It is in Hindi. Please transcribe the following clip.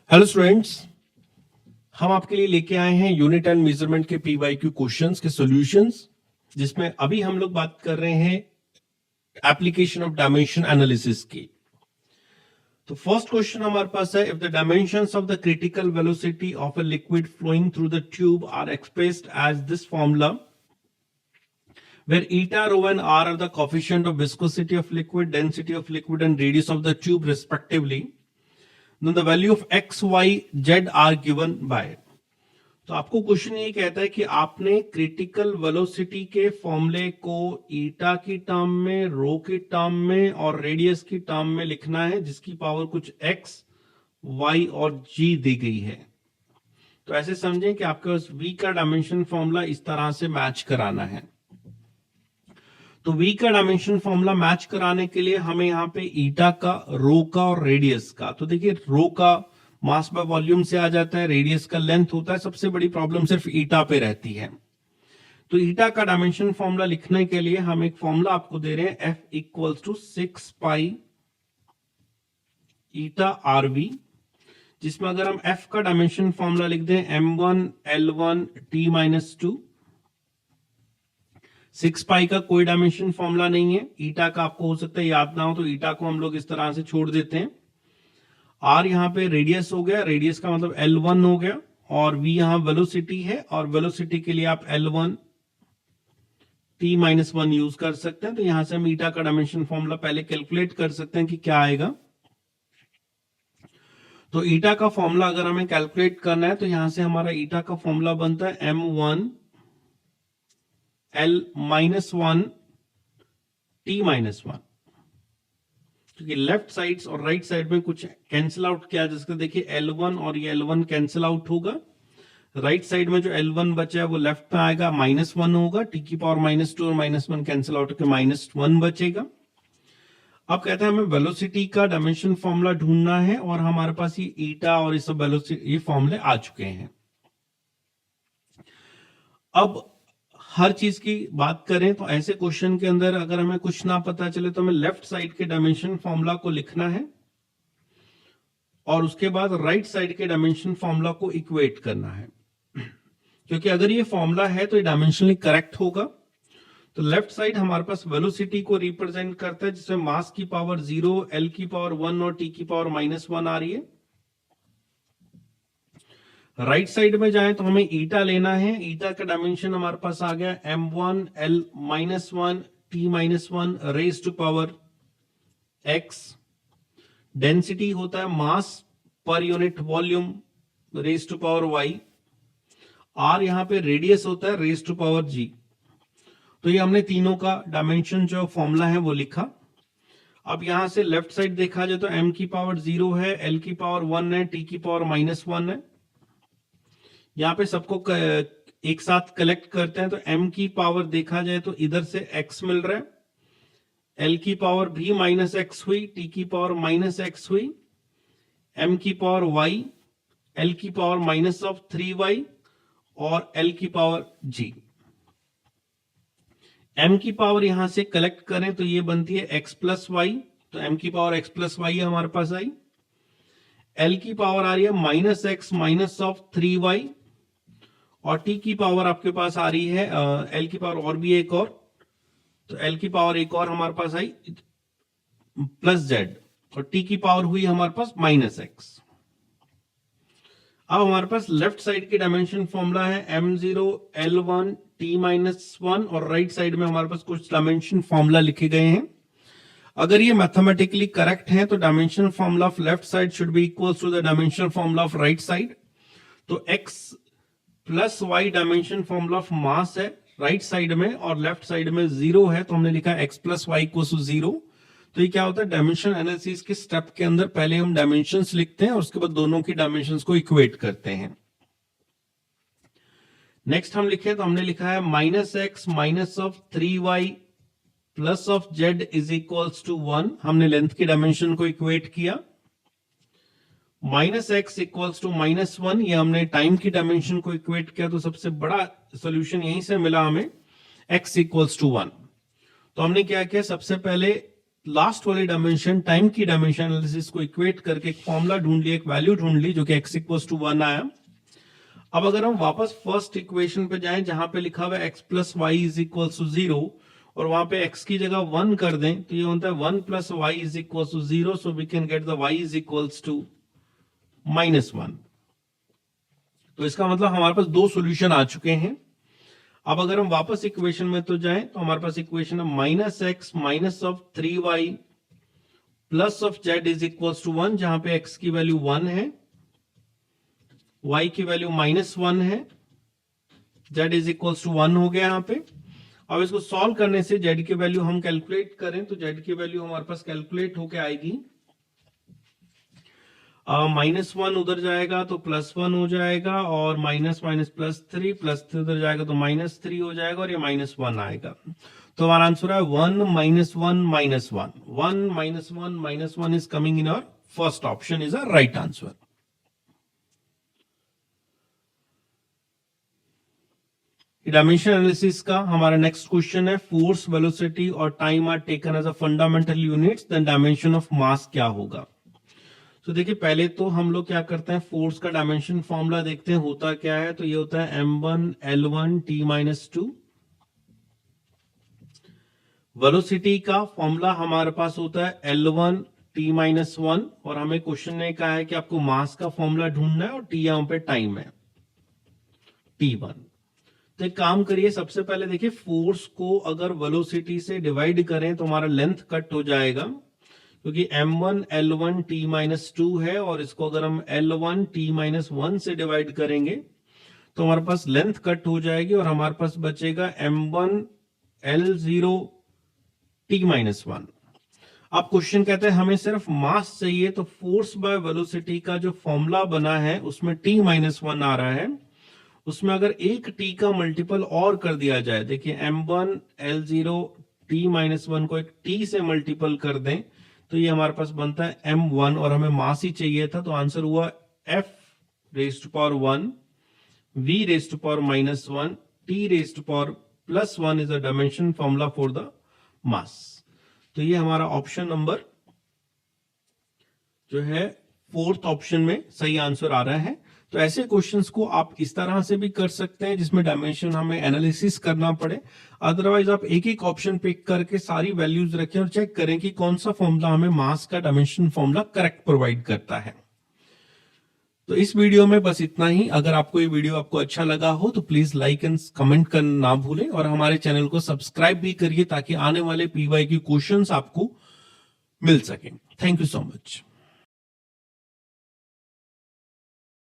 हेलो स्टूडेंट्स, हम आपके लिए लेके आए हैं यूनिट एंड मेजरमेंट के पीवाईक्यू क्वेश्चंस के सॉल्यूशंस, जिसमें अभी हम लोग बात कर रहे हैं एप्लीकेशन ऑफ डायमेंशन एनालिसिस की। तो फर्स्ट क्वेश्चन हमारे पास है, if the dimensions of the critical velocity of a liquid flowing through the tube are expressed as this formula where eta, rho and r are the coefficient of viscosity of liquid, density of liquid and radius of the tube respectively, then the value of x, y, z are given by। तो आपको क्वेश्चन ये कहता है कि आपने क्रिटिकल वेलोसिटी के फॉर्मूले को ईटा की टर्म में, रो की टर्म में और रेडियस की टर्म में लिखना है, जिसकी पावर कुछ x, y और g दी गई है। तो ऐसे समझें कि आपके पास v का डायमेंशन फॉर्मूला इस तरह से मैच कराना है। तो v का डायमेंशन फॉर्मूला मैच कराने के लिए हमें यहाँ पे ईटा का, रो का और रेडियस का, तो देखिए रो का मास बाय वॉल्यूम से आ जाता है, रेडियस का लेंथ होता है। सबसे बड़ी प्रॉब्लम सिर्फ ईटा पे रहती है। तो ईटा का डायमेंशन फॉर्मूला लिखने के लिए हम एक फॉर्मूला आपको दे रहे हैं, F equals to 6 pi eta RV, जिसमें अगर हम F का डायमेंशन फॉर्मूला लिख दें m1 l1 t-2, 6 पाई का कोई डायमेंशन फॉर्मूला नहीं है। ईटा का आपको हो सकता है याद ना हो, तो ईटा को हम लोग इस तरह से छोड़ देते हैं। आर यहाँ पे रेडियस हो गया, रेडियस का मतलब L1 हो गया, और V यहाँ वेलोसिटी है, और वेलोसिटी के लिए आप L1 t-1 यूज कर सकते हैं। तो यहां से हम ईटा का डायमेंशन फॉर्मूला पहले कैलकुलेट कर सकते हैं कि क्या आएगा। तो ईटा का फॉर्मूला अगर हमें कैलकुलेट करना है, तो यहां से हमारा ईटा का फॉर्मूला बनता है m1 l-1 t-1, क्योंकि लेफ्ट साइड और राइट साइड में कुछ कैंसिल आउट किया, जिसका देखिए L1 और ये L1 कैंसिल आउट होगा। राइट साइड में जो L1 बचा है वो लेफ्ट में आएगा, -1 होगा, t की पावर -2 और -1 कैंसिल आउट होकर -1 बचेगा। अब कहते हैं हमें वेलोसिटी का डायमेंशन फॉर्मूला ढूंढना है, और हमारे पास ये ईटा और ये सब वेलोसिटी, ये फॉर्मूले आ चुके हैं। अब हर चीज की बात करें तो ऐसे क्वेश्चन के अंदर अगर हमें कुछ ना पता चले तो हमें लेफ्ट साइड के डायमेंशन फॉर्मूला को लिखना है, और उसके बाद राइट साइड के डायमेंशन फॉर्मूला को इक्वेट करना है, क्योंकि अगर ये फॉर्मूला है तो ये डायमेंशनली करेक्ट होगा। तो लेफ्ट साइड हमारे पास वेलोसिटी को रिप्रेजेंट करता है, जिसमें मास की पावर 0, L की पावर 1 और T की पावर -1 आ रही है। राइट साइड में जाएं तो हमें ईटा लेना है। ईटा का डायमेंशन हमारे पास आ गया m1 l-1 t-1 raise to power x। Density होता है मास पर unit volume raise to power y। r यहां पे रेडियस होता है रेज टू पावर g। तो ये हमने तीनों का डायमेंशन जो फॉर्मूला है वो लिखा। अब यहां से लेफ्ट साइड देखा जाए तो m की पावर 0 है, l की पावर 1 है, t की पावर -1 है। यहां पे सबको एक साथ कलेक्ट करते हैं, तो m की पावर देखा जाए तो इधर से x मिल रहा है, l की पावर भी -x हुई, t की पावर -x हुई, m की पावर y, l की पावर -3y और l की पावर g। m की पावर यहां से कलेक्ट करें तो ये बनती है x प्लस वाई, तो m की पावर x प्लस वाई हमारे पास आई। l की पावर आ रही है -x -3y, और t की पावर आपके पास आ रही है l की पावर और भी एक और, तो l की पावर एक और हमारे पास आई +z, और t की पावर हुई हमारे पास -x। अब हमारे पास लेफ्ट साइड की डायमेंशन फॉर्मूला है m0 l1 t-1, और राइट साइड में हमारे पास कुछ डायमेंशन फॉर्मूला लिखे गए हैं। अगर ये मैथमेटिकली करेक्ट है तो dimension formula of left side should be equal to the dimension formula of right side. तो x plus y dimension formula of mass है राइट साइड में, और लेफ्ट साइड में 0 है, तो हमने लिखा x plus y equal to 0। तो ये क्या होता है, डायमेंशन एनालिसिस के स्टेप के अंदर पहले हम डायमेंशंस लिखते हैं और उसके बाद दोनों की डायमेंशंस को इक्वेट करते हैं। नेक्स्ट हम लिखे तो हमने लिखा है -x -3y plus z is equals to 1। हमने लेंथ की डायमेंशन को इक्वेट किया। -x इक्वल्स टू -1, ये हमने टाइम की डायमेंशन को इक्वेट किया। तो सबसे बड़ा सॉल्यूशन यहीं से मिला हमें, x इक्वल्स टू 1। तो हमने क्या किया, सबसे पहले लास्ट वाली डायमेंशन टाइम की डायमेंशन एनालिसिस को इक्वेट करके एक फॉर्मूला ढूंढ लिया, एक वैल्यू ढूंढ ली जो कि x इक्वल्स टू 1 आया। अब अगर हम वापस फर्स्ट इक्वेशन पे जाएं जहां पे लिखा हुआ है x plus y is equals to 0 और वहां पे x की जगह 1 कर दें तो ये होता है 1 plus y is equals to 0, so we can get the y is equals to -1। तो इसका मतलब हमारे पास दो सॉल्यूशन आ चुके हैं। अब अगर हम वापस इक्वेशन में तो जाएं तो हमारे पास इक्वेशन है -x minus of 3y plus of z is equals to 1, जहां पे x की वैल्यू 1 है, y की वैल्यू -1 है, z इज इक्वल्स टू 1 हो गया यहाँ पे। अब इसको सॉल्व करने से z की वैल्यू हम कैलकुलेट करें तो z की वैल्यू हमारे पास कैलकुलेट होके आएगी, -1 उधर जाएगा तो +1 हो जाएगा और माइनस माइनस +3 उधर जाएगा तो -3 हो जाएगा और ये -1 आएगा। तो हमारा आंसर है 1 -1 -1 1 -1 -1 is coming in our first option is a right answer. Dimension analysis का हमारा नेक्स्ट क्वेश्चन है फोर्स, वेलोसिटी और time are taken as a fundamental units, then dimension of mass क्या होगा। तो देखिए पहले तो हम लोग क्या करते हैं, फोर्स का डायमेंशन फॉर्मूला देखते हैं होता क्या है। तो ये होता है m1 L1 T-2। वेलोसिटी का फॉर्मूला हमारे पास होता है L1 T-1 और हमें क्वेश्चन ने कहा है कि आपको मास का फॉर्मूला ढूंढना है और T यहां पे टाइम है T1। तो एक काम करिए, सबसे पहले देखिए फोर्स को अगर वेलोसिटी से डिवाइड करें तो हमारा लेंथ कट हो जाएगा, क्योंकि m1 L1 T-2 है और इसको अगर हम L1 T-1 से डिवाइड करेंगे तो हमारे पास लेंथ कट हो जाएगी और हमारे पास बचेगा m1 L0 T-1। अब क्वेश्चन कहते हैं हमें सिर्फ मास चाहिए, तो फोर्स बाय वेलोसिटी का जो फॉर्मूला बना है उसमें T-1 आ रहा है, उसमें अगर एक T का मल्टीपल और कर दिया जाए, देखिए m1 L0 T-1 को एक T से मल्टीपल कर दें तो ये हमारे पास बनता है m1 और हमें मास ही चाहिए था, तो आंसर हुआ f raised to power 1 v raised to power -1 t raised to power +1 is the dimension formula for the mass. तो ये हमारा ऑप्शन नंबर जो है फोर्थ ऑप्शन में सही आंसर आ रहा है। तो ऐसे क्वेश्चंस को आप इस तरह से भी कर सकते हैं जिसमें डायमेंशन हमें एनालिसिस करना पड़े, अदरवाइज आप एक एक ऑप्शन पिक करके सारी वैल्यूज रखें और चेक करें कि कौन सा फॉर्मूला हमें मास का डायमेंशन फॉर्मूला करेक्ट प्रोवाइड करता है। तो इस वीडियो में बस इतना ही। अगर आपको ये वीडियो आपको अच्छा लगा हो तो प्लीज लाइक एंड कमेंट करना ना भूलें और हमारे चैनल को सब्सक्राइब भी करिए ताकि आने वाले PYQ क्वेश्चंस आपको मिल सके। Thank you so much.